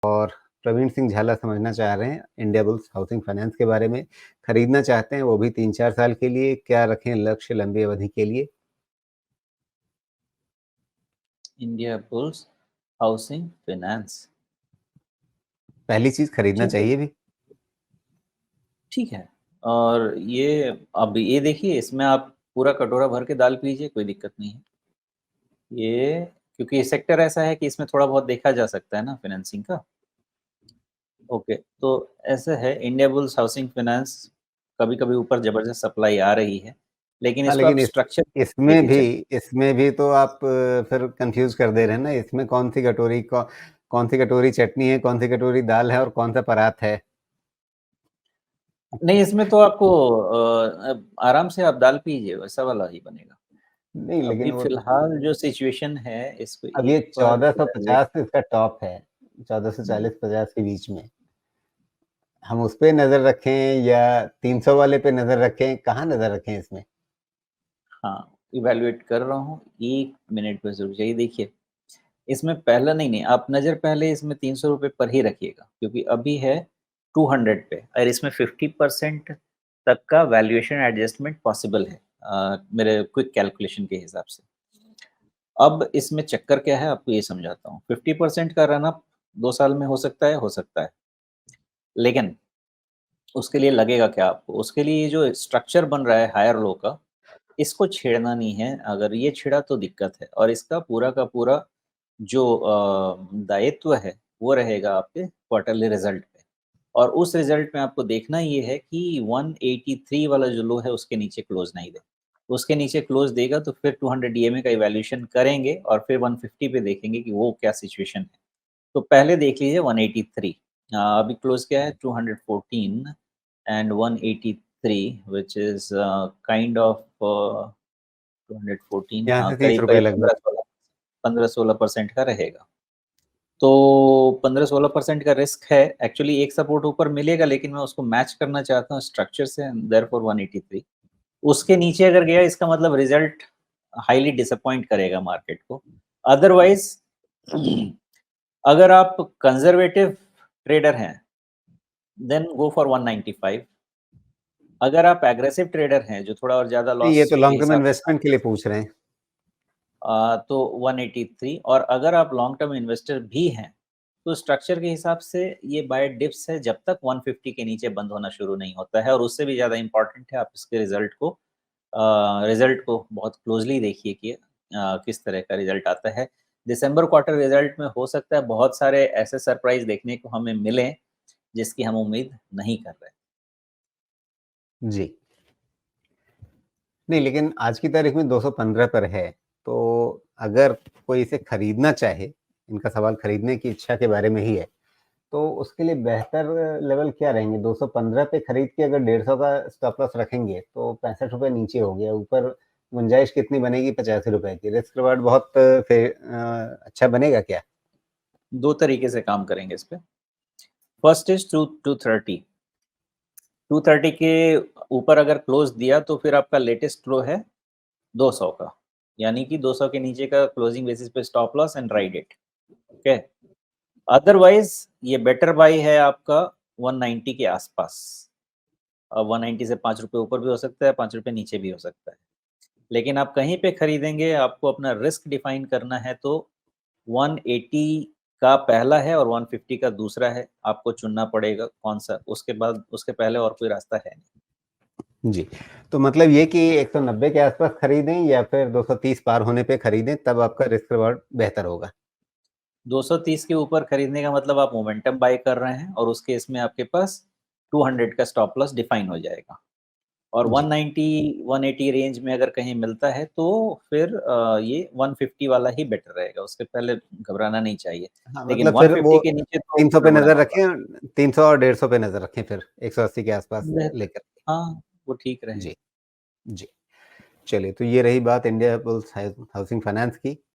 और प्रवीण सिंह झाला समझना चाह रहे हैं इंडिया बुल्स हाउसिंग फाइनेंस के बारे में। खरीदना चाहते हैं वो भी 3-4 साल के लिए। क्या रखें लक्ष्य लंबी अवधि के लिए? इंडिया बुल्स हाउसिंग फाइनेंस, पहली चीज़ खरीदना ठीक है, चाहिए भी। ठीक है। और ये अब ये देखिए, इसमें आप पूरा कटोरा भर के दाल पीजिए, कोई दिक्कत नहीं है। ये क्योंकि ये सेक्टर ऐसा है कि इसमें थोड़ा बहुत देखा जा सकता है ना फाइनेंसिंग का। ओके, तो ऐसा है, इंडिया बुल्स हाउसिंग फाइनेंस कभी-कभी ऊपर ज़बरदस्त सप्लाई आ रही है, लेकिन हाँ, इसको लेकिन आप इस स्ट्रक्चर इसमें लेके भी चलिए। इसमें भी तो आप फिर कन्फ्यूज़ कर दे रहे हैं ना, इसमें कौन-सी कटोरी चटनी है, कौन-सी कटोरी दाल है और कौन-सा परात है। नहीं, इसमें तो आपको आराम से आप दाल पीजिए, वैसा वाला ही बनेगा। नहीं, लेकिन अभी वो फ़िलहाल जो सिचुएशन है, इसको अब एक ये बार थोड़ा लेट 1450 इसका टॉप है, हुँ, 1440-50 के बीच में। हम उस पे नज़र रखें या 300 वाले पे नज़र रखें, कहाँ नज़र रखें इसमें? हाँ, इवैल्यूएट कर रहा हूँ, 1 मिनट बस रुक जाइए। देखिए, इसमें पहला नहीं, आप नज़र पहले इसमें ₹300 पर ही रखिएगा, क्योंकि अभी है 200 पे और इसमें 50% तक का वैल्यूएशन एडजस्टमेंट पॉसिबल है, मेरे क्विक कैलकुलेशन के हिसाब से। अब इसमें चक्कर क्या है, आपको ये समझाता हूँ। 50% का रन अप 2 साल में हो सकता है, हो सकता है। लेकिन उसके लिए लगेगा क्या आपको? उसके लिए ये जो स्ट्रक्चर बन रहा है हायर लो का, इसको छेड़ना नहीं है। अगर ये छिड़ा तो दिक्कत है, और इसका पूरा का पूरा जो दायित्व है, वो रहेगा आपके क्वार्टरली रिज़ल्ट पे। और उस रिज़ल्ट में आपको देखना ये है कि 183 वाला जो लो है, उसके नीचे क्लोज़ नहीं दे। उसके नीचे क्लोज़ देगा तो फिर 200 ईएमए का इवैल्यूएशन करेंगे और फिर 150 पे देखेंगे कि वो क्या सिचुएशन है। तो पहले देख लीजिए 183, अभी क्लोज़ क्या है 214 and 183, which is kind of 214, यहाँ हाँ, से ₹30 करीब-करीब लगभग। 15-16% का रहेगा। तो 15-16% का रिस्क है। एक्चुअली एक सपोर्ट ऊपर मिलेगा, लेकिन मैं उसको मैच करना चाहता हूँ स्ट्रक्चर से, देयरफॉर 183। उसके नीचे अगर गया, इसका मतलब रिज़ल्ट हाइली डिसअपॉइंट करेगा मार्केट को। अदरवाइज़ अगर आप कंज़र्वेटिव ट्रेडर हैं, देन गो फॉर 195। अगर आप एग्रेसिव ट्रेडर हैं, जो थोड़ा और ज़्यादा नहीं, ये लॉस तो के लॉन्ग टर्म हिसाब से काम इन्वेस्टमेंट के लिए पूछ रहे हैं। तो 183, और अगर आप लॉन्ग टर्म इन्वेस्टर भी हैं, तो स्ट्रक्चर के हिसाब से ये बाय डिप्स है जब तक 150 के नीचे बंद होना शुरू नहीं होता है। और उससे भी ज़्यादा इम्पोर्टेंट है, आप इसके रिज़ल्ट को बहुत क्लोज़ली देखिए कि किस तरह का रिज़ल्ट आता है। दिसंबर क्वार्टर रिज़ल्ट में हो सकता है बहुत सारे ऐसे सरप्राइज़ देखने को हमें मिलें, जिसकी हम उम्मीद नहीं कर रहे। जी। नहीं, लेकिन आज की तारीख में 215 पर है, तो अगर कोई इसे खरीदना चाहे, इनका सवाल खरीदने की इच्छा के बारे में ही है, तो उसके लिए बेहतर लेवल क्या रहेंगे? 215 पे खरीद के अगर 150 का स्टॉप लॉस रखेंगे, तो ₹65 नीचे हो गया, ऊपर गुंजाइश कितनी बनेगी? ₹85 की। रिस्क रिवार्ड बहुत अच्छा बनेगा क्या? 2 तरीके से काम करेंगे इस पे। First is to 230। 230 के ऊपर अगर क्लोज़ दिया, तो फिर आपका लेटेस्ट लो है 200 का, यानी कि 200 के नीचे का क्लोजिंग बेसिस पे stop loss and ride it, okay. Otherwise ये बेटर बाय है आपका 190 के आसपास। 190 से ₹5 ऊपर भी हो सकता है, ₹5 नीचे भी हो सकता है। लेकिन आप कहीं पे खरीदेंगे, आपको अपना रिस्क डिफाइन करना है, तो 180 का पहला है और 150 का दूसरा है। आपको चुनना पड़ेगा कौन सा, उसके बाद उसके पहले और कोई रास्ता है नहीं। जी, तो मतलब ये कि 190 के आसपास खरीदें या फिर 230 पार होने पे खरीदें, तब आपका रिस्क रिवार्ड बेहतर होगा? 230 के ऊपर खरीदने का मतलब आप मोमेंटम बाय कर रहे हैं, और उस केस में आपके पास 200 का स्टॉप लॉस डिफाइन हो जाएगा। और जी। 190 180 रेंज में अगर कहीं मिलता है, तो फिर ये 150 वाला ही बेटर रहेगा, उसके पहले घबराना नहीं चाहिए। हाँ, लेकिन मतलब फिर वो 150 के नीचे तो 300 पे नज़र गड़बड़ाने वाला रखें, 300 और 150 पे नज़र रखें फिर, 180 के आसपास बेहतर, लेकर के। हाँ, वो ठीक जी, रहेगा। जी। चलिए, तो ये रही बात इंडिया बुल्स हाउसिंग फाइनेंस की।